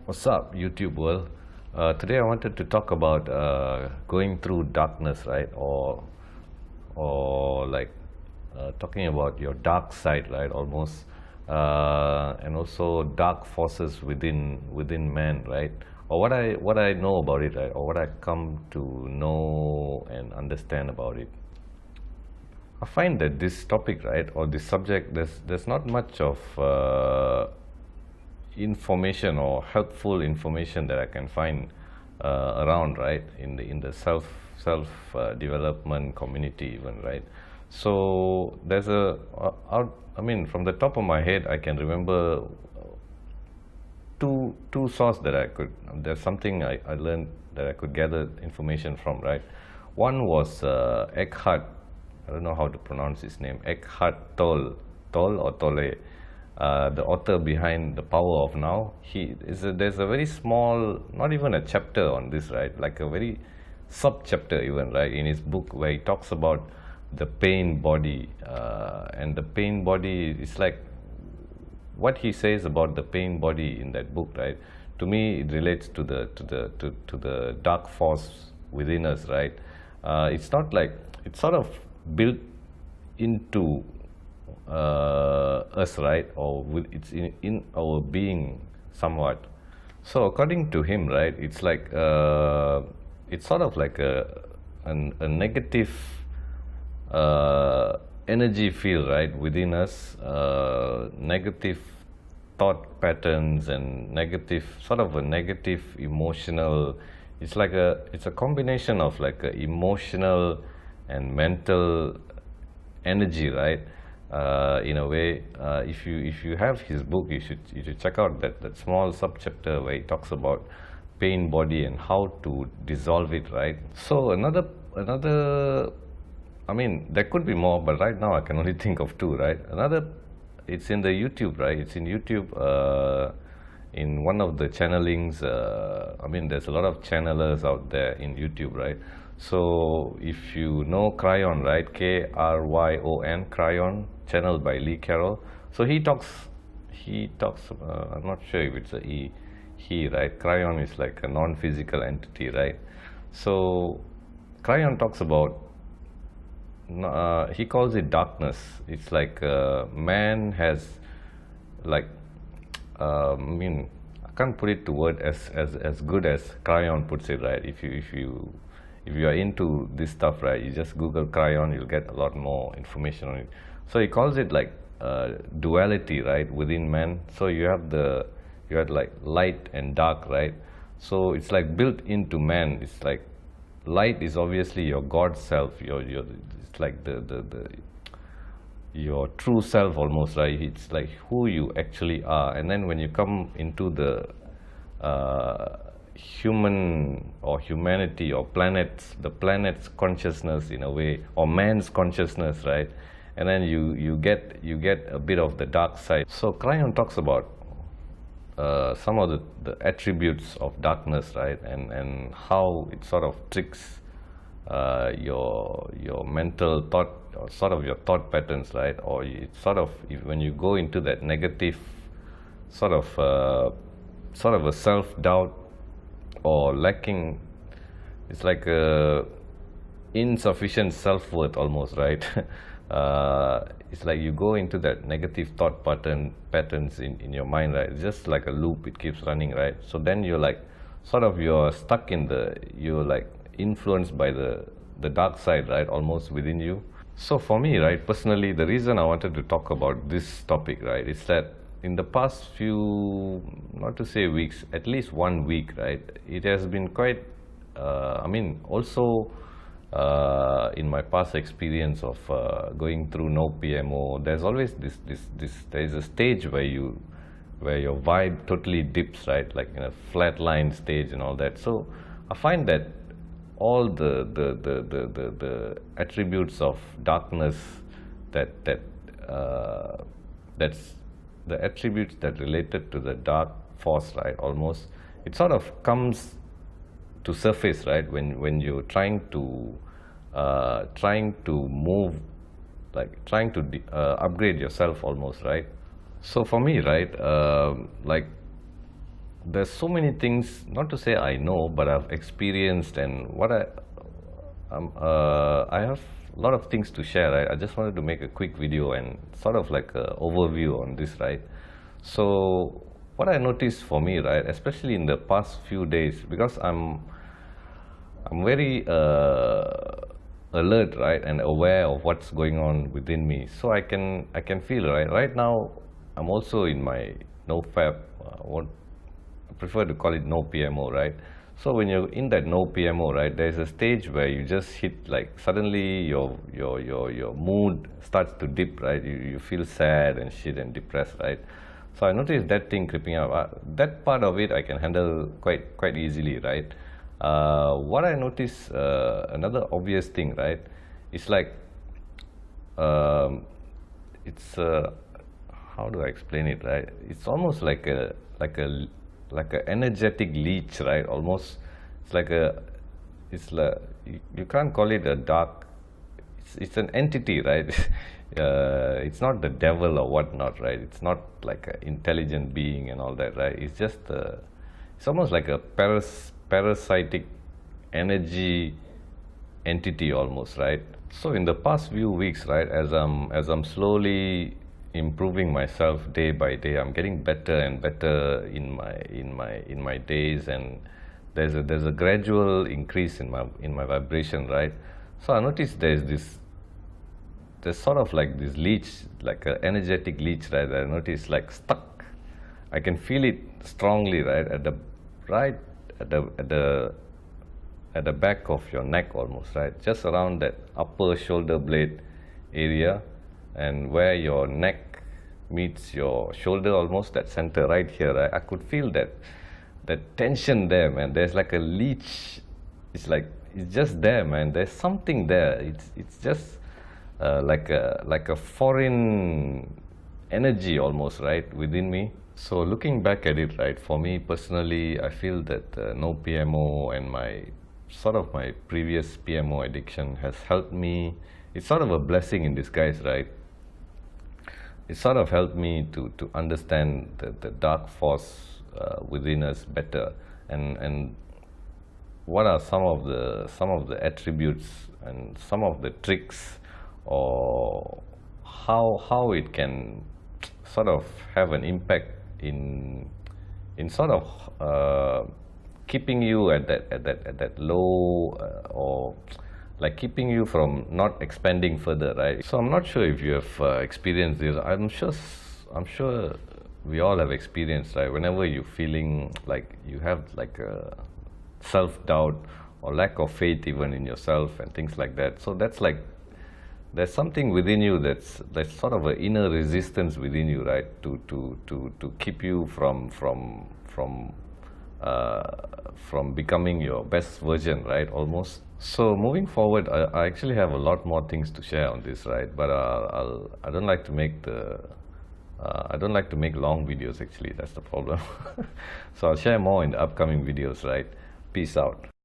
What's up, YouTube world? Today I wanted to talk about going through darkness, right? Or like talking about your dark side, right? Almost, and also dark forces within man, right? Or what I know about it, right? Or what I come to know and understand about it. I find that this topic, right, or this subject, there's not much of information or helpful information that I can find around, right, in the self development community even, right. So there's I mean, from the top of my head, I can remember two sources that there's something I learned that I could gather information from, right. One was Eckhart. I don't know how to pronounce his name. Eckhart Tolle or Tolle, the author behind The Power of Now. There's a very small, not even a chapter on this, right? Like a very sub chapter even, right, in his book, where he talks about the pain body, and the pain body is like what he says about the pain body in that book, right? To me, it relates to the dark force within us, right? It's not like it's sort of built into us, right? Or it's in our being somewhat. So according to him, right, it's like it's sort of like a negative energy field, right, within us, negative thought patterns and sort of a negative emotional. It's a combination of like a emotional and mental energy, right? In a way, if you have his book, you should check out that small sub chapter where he talks about pain body and how to dissolve it, right? So another, I mean, there could be more, but right now I can only think of two, right? It's in the YouTube, right? It's in YouTube, in one of the channelings. I mean, there's a lot of channelers out there in YouTube, right? So if you know Cryon, right, Kryon, Cryon, channeled by Lee Carroll. So he talks, I'm not sure if it's he, right? Cryon is like a non-physical entity, right? So Cryon talks about, he calls it darkness. It's like man has, like, I mean, I can't put it to word as good as Cryon puts it, right? If you are into this stuff, right, you just Google Cryon, you'll get a lot more information on it. So he calls it like duality, right, within man. So you have like light and dark, right? So it's like built into man. It's like light is obviously your God self, it's like your true self almost, right? It's like who you actually are. And then when you come into the human or humanity or the planet's consciousness in a way, or man's consciousness, right? And then you get a bit of the dark side. So Cryon talks about some of the attributes of darkness, right? And how it sort of tricks your mental thought, or sort of your thought patterns, right? Or it's sort of, when you go into that negative sort of a self-doubt, or lacking, it's like a insufficient self-worth almost, right? It's like you go into that negative thought patterns in your mind, right? It's just like a loop, it keeps running, right? So then you're like you're stuck you're like influenced by the dark side, right, almost within you. So for me, right, personally, the reason I wanted to talk about this topic, right, is that in the past few, not to say weeks, at least 1 week, right, it has been quite, I mean, also in my past experience of going through no PMO, there's always there's a stage where your vibe totally dips, right, like in a flatline stage and all that. So I find that all the attributes of darkness, that's the attributes that related to the dark force, right, almost, it sort of comes to surface, right, when you're trying to move, like trying to upgrade yourself almost, right? So for me, right, like there's so many things, not to say I know, but I've experienced, and I have a lot of things to share, right? I just wanted to make a quick video and sort of like an overview on this, right? So what I noticed for me, right, especially in the past few days, because I'm very alert, right, and aware of what's going on within me. So I can feel, right now I'm also in my no fab, what I prefer to call it no PMO, right? So when you're in that no PMO, right, there's a stage where you just hit, like, suddenly your mood starts to dip, right? You feel sad and shit and depressed, right? So I noticed that thing creeping up. That part of it I can handle quite easily, right? What I notice, another obvious thing, right, is like, um, it's how do I explain it, right? It's almost like a energetic leech, right? Almost, it's like a, it's like, you can't call it a dark. It's an entity, right? It's not the devil or whatnot, right? It's not like an intelligent being and all that, right? It's just it's almost like a parasitic energy entity almost, right? So in the past few weeks, right, as I'm slowly improving myself day by day, I'm getting better and better in my days, and there's a gradual increase in my vibration, right? So I noticed there's sort of like this leech, like an energetic leech, right? I noticed, like, stuck. I can feel it strongly, right, right at the back of your neck almost, right? Just around that upper shoulder blade area, and where your neck meets your shoulder, almost that center right here, right? I could feel that tension there, man. There's like a leech. It's just there, man. There's something there. It's just like a foreign energy almost, right, within me. So looking back at it, right, for me personally, I feel that no PMO and my previous PMO addiction has helped me. It's sort of a blessing in disguise, right? It sort of helped me to understand the dark force within us better, and what are some of the attributes and some of the tricks, or how it can sort of have an impact in sort of keeping you at that low, or like keeping you from not expanding further, right? So I'm not sure if you have experienced this. I'm sure we all have experienced, right? Whenever you're feeling like you have like a self-doubt or lack of faith even in yourself and things like that. So that's like, there's something within you that's sort of an inner resistance within you, right? To keep you from becoming your best version, right? Almost. So moving forward, I actually have a lot more things to share on this, right? But I don't like to make long videos, actually. That's the problem. So I'll share more in the upcoming videos, right? Peace out.